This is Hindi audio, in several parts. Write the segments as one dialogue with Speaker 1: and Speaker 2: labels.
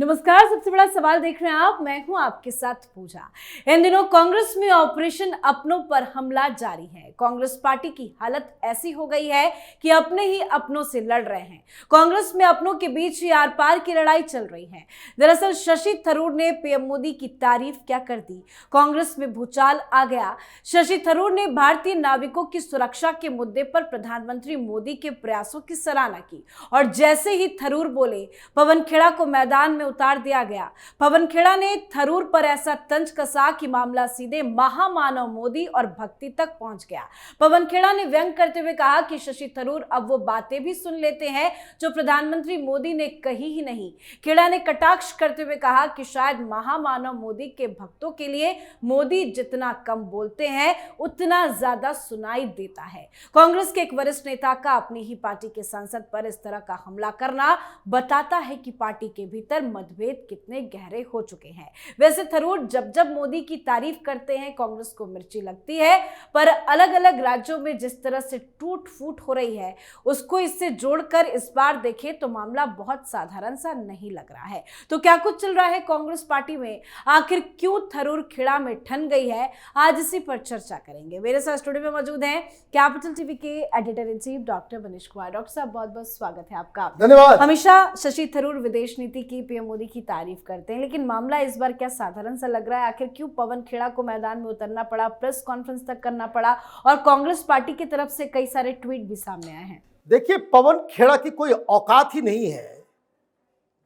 Speaker 1: नमस्कार। सबसे बड़ा सवाल देख रहे हैं आप, मैं हूं आपके साथ पूजा। इन दिनों कांग्रेस में ऑपरेशन अपनों पर हमला जारी है। कांग्रेस पार्टी की हालत ऐसी हो गई है कि अपने ही अपनों से लड़ रहे हैं। कांग्रेस में अपनों के बीच ही आर पार की लड़ाई चल रही है। दरअसल शशि थरूर ने पीएम मोदी की तारीफ क्या कर दी, कांग्रेस में भूचाल आ गया। शशि थरूर ने भारतीय नाविकों की सुरक्षा के मुद्दे पर प्रधानमंत्री मोदी के प्रयासों की सराहना की और जैसे ही थरूर बोले, पवन खेड़ा को मैदान में उतार दिया गया। पवन खेड़ा ने थरूर पर ऐसा तंज कसा कि मामला सीधे महामानव मोदी और भक्ति तक पहुंच गया। पवन खेड़ा ने व्यंग करते हुए कहा कि शशि थरूर अब वो बातें भी सुन लेते हैं जो प्रधानमंत्री मोदी ने कही ही नहीं। खेड़ा ने कटाक्ष करते हुए कहा कि शायद महामानव मोदी के भक्तों के लिए मोदी जितना कम बोलते हैं उतना ज्यादा सुनाई देता है। कांग्रेस के एक वरिष्ठ नेता का अपनी ही पार्टी के सांसद पर इस तरह का हमला करना बताता है कि पार्टी के भीतर मतभेद कितने गहरे हो चुके हैं। वैसे थरूर जब जब मोदी की तारीफ करते हैं कांग्रेस को मिर्ची लगती है, पर अलग अलग राज्यों में जिस तरह से टूट फूट हो रही है उसको इससे जोड़कर इस बार देखें तो मामला बहुत साधारण सा नहीं लग रहा है। तो क्या कुछ चल रहा है कांग्रेस पार्टी में, आखिर क्यों थरूर खेड़ा में ठन गई है, आज इसी पर चर्चा करेंगे। मेरे साथ स्टूडियो में मौजूद हैं कैपिटल टीवी के editor in chief doctor Manish Kumar. Doctor साहब, बहुत बहुत स्वागत है आपका।
Speaker 2: धन्यवाद।
Speaker 1: हमेशा शशि थरूर विदेश नीति की पीएम मोदी की तारीफ करते हैं, लेकिन मामला इस बार क्या साधारण सा लग रहा है? आखिर क्यों पवन खेड़ा को मैदान में उतरना पड़ा, प्रेस कॉन्फ्रेंस तक करना पड़ा और कांग्रेस पार्टी की तरफ से कई सारे ट्वीट भी सामने आए हैं?
Speaker 2: देखिए, पवन खेड़ा की कोई औकात ही नहीं है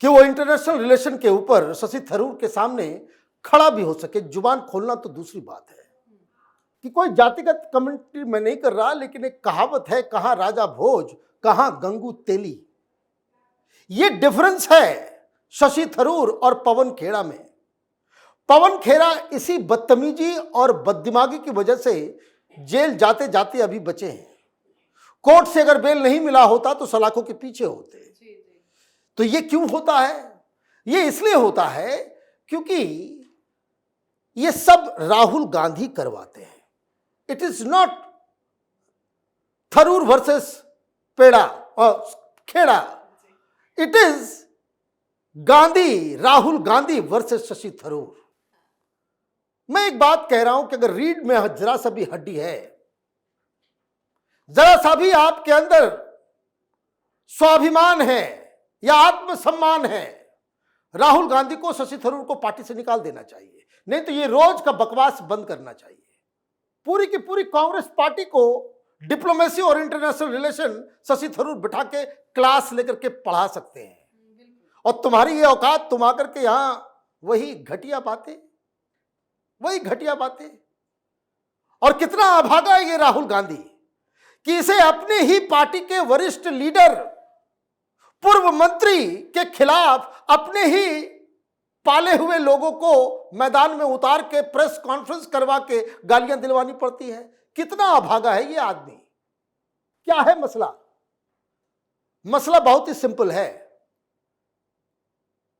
Speaker 2: कि वो इंटरनेशनल रिलेशन के ऊपर शशि थरूर के सामने खड़ा भी हो सके। जुबान खोलना तो दूसरी बात है कि कोई जातिगत कमेंट्री मैं नहीं कर रहा, लेकिन एक कहावत है, कहां राजा भोज कहां गंगू तेली। ये डिफरेंस है शशि थरूर और पवन खेड़ा में। पवन खेड़ा इसी बदतमीजी और बददिमागी की वजह से जेल जाते जाते अभी बचे हैं। कोर्ट से अगर बेल नहीं मिला होता तो सलाखों के पीछे होते। तो ये क्यों होता है? ये इसलिए होता है क्योंकि ये सब राहुल गांधी करवाते हैं। It is not Tharoor versus पेड़ा और Khera, it is Gandhi, Rahul Gandhi versus Shashi Tharoor. मैं एक बात कह रहा हूं कि अगर रीढ़ में जरा सा भी हड्डी है, जरा सा भी आपके अंदर स्वाभिमान है या आत्मसम्मान है, राहुल गांधी को, शशि थरूर को पार्टी से निकाल देना चाहिए। नहीं तो ये रोज का बकवास बंद करना चाहिए। पूरी की पूरी कांग्रेस पार्टी को डिप्लोमेसी और इंटरनेशनल रिलेशन शशि थरूर बिठा के क्लास लेकर के पढ़ा सकते हैं। और तुम्हारी ये औकात, तुम आकर के यहां वही घटिया बातें। और कितना अभागा है ये राहुल गांधी कि इसे अपने ही पार्टी के वरिष्ठ लीडर, पूर्व मंत्री के खिलाफ अपने ही पाले हुए लोगों को मैदान में उतार के प्रेस कॉन्फ्रेंस करवा के गालियां दिलवानी पड़ती है। कितना अभागा है ये आदमी। क्या है मसला? मसला बहुत ही सिंपल है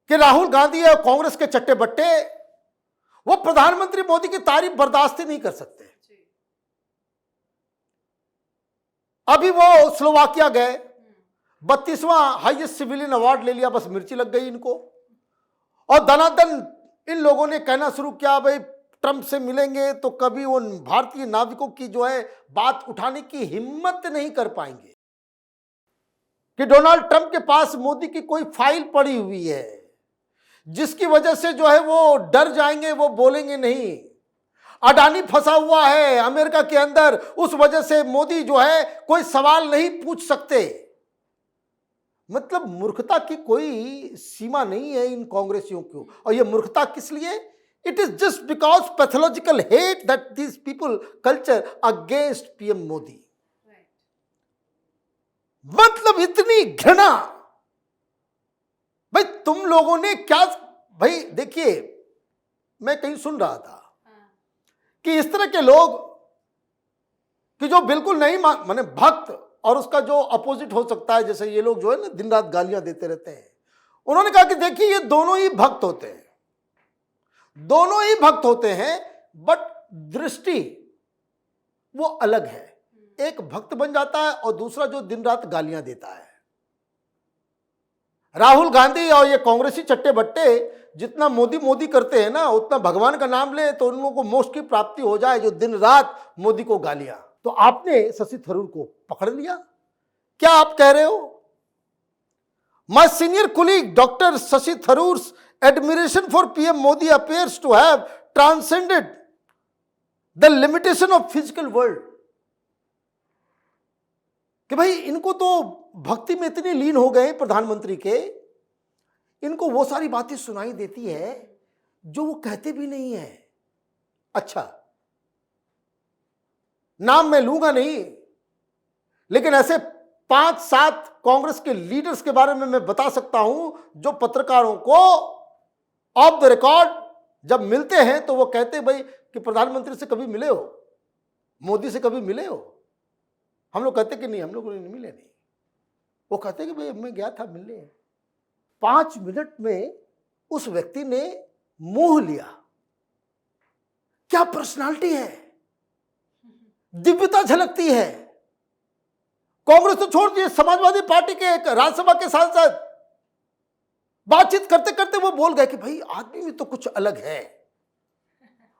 Speaker 2: कि राहुल गांधी और कांग्रेस के चट्टे बट्टे वो प्रधानमंत्री मोदी की तारीफ बर्दाश्त ही नहीं कर सकते। अभी वो स्लोवाकिया गए, 32वां हाईएस्ट सिविलियन अवार्ड ले लिया, बस मिर्ची लग गई इनको। और दनादन इन लोगों ने कहना शुरू किया, भाई ट्रंप से मिलेंगे तो कभी उन भारतीय नाविकों की जो है बात उठाने की हिम्मत नहीं कर पाएंगे कि डोनाल्ड ट्रंप के पास मोदी की कोई फाइल पड़ी हुई है जिसकी वजह से जो है वो डर जाएंगे, वो बोलेंगे नहीं। अडानी फंसा हुआ है अमेरिका के अंदर, उस वजह से मोदी जो है कोई सवाल नहीं पूछ सकते। मतलब मूर्खता की कोई सीमा नहीं है इन कांग्रेसियों को। और ये मूर्खता किस लिए? It is just because pathological hate that these people culture against PM Modi. मतलब इतनी घृणा। भाई तुम लोगों ने क्या, भाई देखिए, मैं कहीं सुन रहा था कि इस तरह के लोग कि जो बिल्कुल नहीं माने भक्त और उसका जो अपोजिट हो सकता है, जैसे ये लोग जो है ना दिन रात गालियां देते रहते हैं, उन्होंने कहा कि देखिए ये दोनों ही भक्त होते हैं, बट दृष्टि वो अलग है। एक भक्त बन जाता है और दूसरा जो दिन रात गालियां देता है। राहुल गांधी और ये कांग्रेसी चट्टे बट्टे जितना मोदी मोदी करते हैं ना, उतना भगवान का नाम ले तो उन लोगों को मोक्ष की प्राप्ति हो जाए, जो दिन रात मोदी को गालियां। तो आपने शशि थरूर को पकड़ लिया। क्या आप कह रहे हो? My senior colleague doctor Shashi Tharoor's admiration for PM Modi appears to have transcended the limitation of physical world। कि भाई इनको तो भक्ति में इतने लीन हो गए प्रधानमंत्री के, इनको वो सारी बातें सुनाई देती है जो वो कहते भी नहीं है। अच्छा, नाम मैं लूंगा नहीं, लेकिन ऐसे 5-7 कांग्रेस के लीडर्स के बारे में मैं बता सकता हूं जो पत्रकारों को ऑफ द रिकॉर्ड जब मिलते हैं तो वो कहते भाई कि प्रधानमंत्री से कभी मिले हो, मोदी से कभी मिले हो? हम लोग कहते कि नहीं, हम लोग नहीं मिले। नहीं, वो कहते कि भाई मैं गया था मिलने। 5 मिनट में उस व्यक्ति ने मोह लिया। क्या पर्सनालिटी है, दिव्यता झलकती है। कांग्रेस तो छोड़ दिए, समाजवादी पार्टी के एक राज्यसभा के सांसद बातचीत करते करते वो बोल गए कि भाई आदमी में तो कुछ अलग है।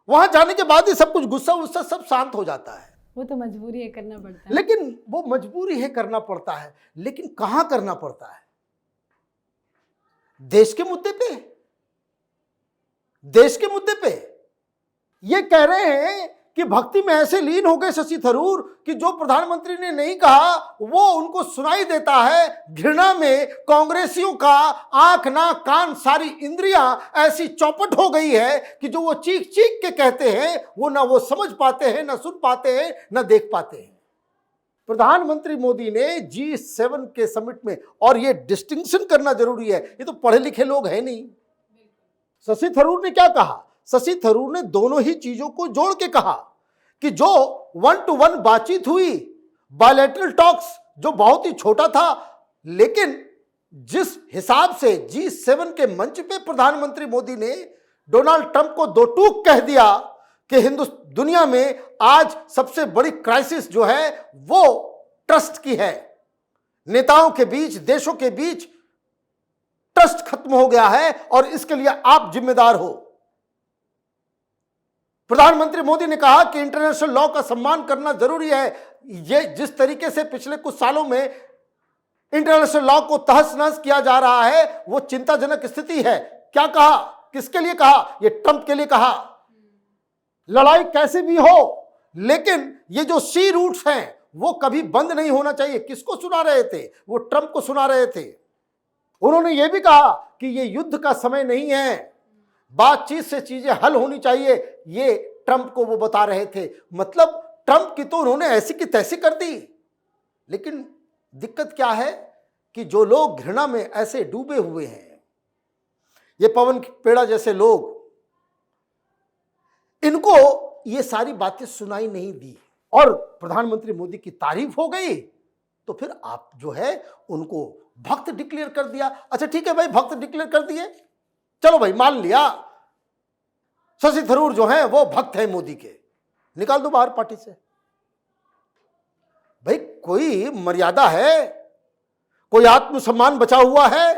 Speaker 2: वहां जाने के बाद ही सब कुछ गुस्सा वुस्सा सब शांत हो जाता है।
Speaker 1: वो तो मजबूरी है, करना पड़ता है।
Speaker 2: लेकिन वो मजबूरी है, करना पड़ता है, लेकिन कहां करना पड़ता है? देश के मुद्दे पे, देश के मुद्दे पे। ये कह रहे हैं कि भक्ति में ऐसे लीन हो गए शशि थरूर कि जो प्रधानमंत्री ने नहीं कहा वो उनको सुनाई देता है। घृणा में कांग्रेसियों का आंख नाक कान सारी इंद्रियां ऐसी चौपट हो गई है कि जो वो चीख चीख के कहते हैं वो ना वो समझ पाते हैं, ना सुन पाते हैं, ना देख पाते हैं। प्रधानमंत्री मोदी ने G7 के समिट में, और ये डिस्टिंक्शन करना जरूरी है, ये तो पढ़े लिखे लोग हैं नहीं। शशि थरूर ने क्या कहा? शशि थरूर ने दोनों ही चीजों को जोड़ के कहा कि जो 1-to-1 बातचीत हुई, बायलैटरल टॉक्स, जो बहुत ही छोटा था, लेकिन जिस हिसाब से G7 के मंच पे प्रधानमंत्री मोदी ने डोनाल्ड ट्रंप को दो टूक कह दिया कि दुनिया में आज सबसे बड़ी क्राइसिस जो है वो ट्रस्ट की है। नेताओं के बीच, देशों के बीच ट्रस्ट खत्म हो गया है और इसके लिए आप जिम्मेदार हो। प्रधानमंत्री मोदी ने कहा कि इंटरनेशनल लॉ का सम्मान करना जरूरी है। ये जिस तरीके से पिछले कुछ सालों में इंटरनेशनल लॉ को तहस नहस किया जा रहा है वो चिंताजनक स्थिति है। क्या कहा? किसके लिए कहा? ये ट्रंप के लिए कहा। लड़ाई कैसे भी हो, लेकिन ये जो सी रूट्स हैं वो कभी बंद नहीं होना चाहिए। किसको सुना रहे थे? वो ट्रंप को सुना रहे थे। उन्होंने ये भी कहा कि ये युद्ध का समय नहीं है, बातचीत से चीजें हल होनी चाहिए। ये ट्रंप को वो बता रहे थे। मतलब ट्रंप की तो उन्होंने ऐसी की तैसी कर दी। लेकिन दिक्कत क्या है कि जो लोग घृणा में ऐसे डूबे हुए हैं, ये पवन पेड़ा जैसे लोग, इनको ये सारी बातें सुनाई नहीं दी और प्रधानमंत्री मोदी की तारीफ हो गई तो फिर आप जो है उनको भक्त डिक्लेयर कर दिया। अच्छा ठीक है भाई, भक्त डिक्लेयर कर दिए, चलो भाई मान लिया शशि थरूर जो है वो भक्त है मोदी के, निकाल दो बाहर पार्टी से। भाई कोई मर्यादा है, कोई आत्मसम्मान बचा हुआ है।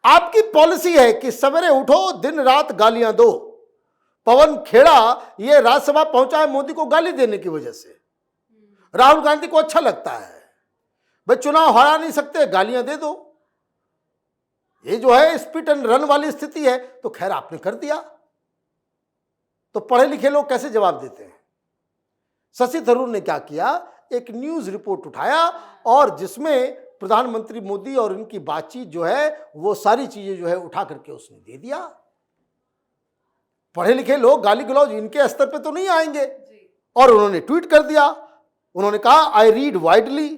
Speaker 2: आपकी पॉलिसी है कि सवेरे उठो दिन रात गालियां दो। पवन खेड़ा ये राज्यसभा पहुंचा है मोदी को गाली देने की वजह से। राहुल गांधी को अच्छा लगता है भाई चुनाव हरा नहीं सकते, गालियां दे दो। ये जो है स्पिट एंड रन वाली स्थिति है। तो खैर आपने कर दिया, तो पढ़े लिखे लोग कैसे जवाब देते हैं? शशि थरूर ने क्या किया? एक न्यूज रिपोर्ट उठाया और जिसमें प्रधानमंत्री मोदी और इनकी बातचीत जो है वो सारी चीजें जो है उठा करके उसने दे दिया। पढ़े लिखे लोग गाली गलौज इनके स्तर पे तो नहीं आएंगे। और उन्होंने ट्वीट कर दिया, उन्होंने कहा I read widely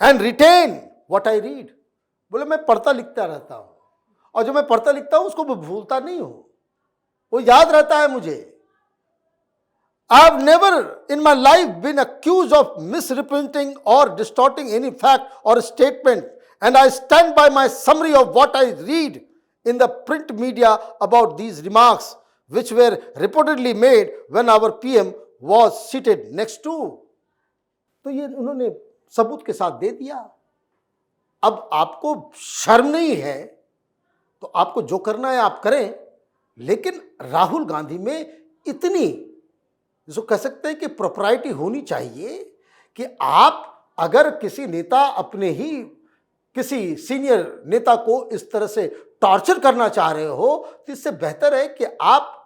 Speaker 2: and written what I read. बोले मैं पढ़ता लिखता रहता हूं और जो मैं पढ़ता लिखता हूं उसको मैं भूलता नहीं हूं, वो याद रहता है मुझे। I have never in my life been accuse of misrepresenting और डिस्टॉर्टिंग एनी फैक्ट और statement and I stand by my summary of what I read in the print media about these remarks which were reportedly made when our PM was seated next to। तो ये उन्होंने सबूत के साथ दे दिया। अब आपको शर्म नहीं है तो आपको जो करना है आप करें, लेकिन राहुल गांधी में इतनी, जो कह सकते हैं कि प्रोप्राइटी होनी चाहिए कि आप अगर किसी नेता, अपने ही किसी सीनियर नेता को इस तरह से टॉर्चर करना चाह रहे हो तो इससे बेहतर है कि आप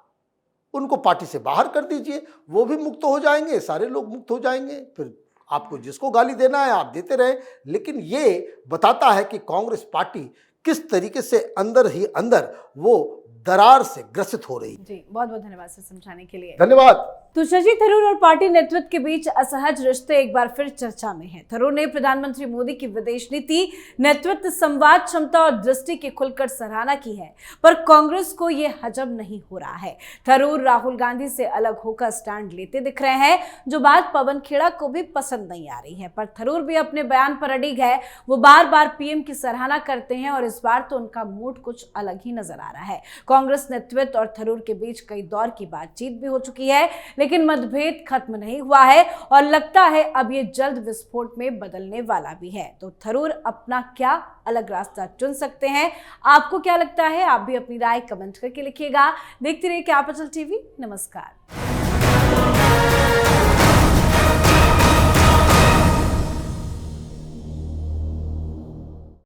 Speaker 2: उनको पार्टी से बाहर कर दीजिए। वो भी मुक्त हो जाएंगे, सारे लोग मुक्त हो जाएंगे, फिर आपको जिसको गाली देना है आप देते रहे। लेकिन ये बताता है कि कांग्रेस पार्टी किस तरीके से अंदर ही अंदर वो दरार से ग्रसित हो रही है।
Speaker 1: जी, बहुत बहुत धन्यवाद सर समझाने के लिए।
Speaker 2: धन्यवाद।
Speaker 1: तो शशि थरूर और पार्टी नेतृत्व के बीच असहज रिश्ते एक बार फिर चर्चा में हैं। थरूर ने प्रधानमंत्री मोदी की विदेश नीति, नेतृत्व, संवाद क्षमता और दृष्टि की खुलकर सराहना की है, पर कांग्रेस को यह हजम नहीं हो रहा है। थरूर राहुल गांधी से अलग होकर स्टैंड लेते दिख रहे हैं, जो बात पवन खेड़ा को भी पसंद नहीं आ रही है। पर थरूर भी अपने बयान पर अडिग है। वो बार बार पीएम की सराहना करते हैं और इस बार तो उनका मूड कुछ अलग ही नजर आ रहा है। कांग्रेस नेतृत्व और थरूर के बीच कई दौर की बातचीत भी हो चुकी है, लेकिन मतभेद खत्म नहीं हुआ है और लगता है अब ये जल्द विस्फोट में बदलने वाला भी है। तो थरूर अपना क्या अलग रास्ता चुन सकते हैं? आपको क्या लगता है? आप भी अपनी राय कमेंट करके लिखिएगा। देखते रहिए कैपिटल टीवी। नमस्कार।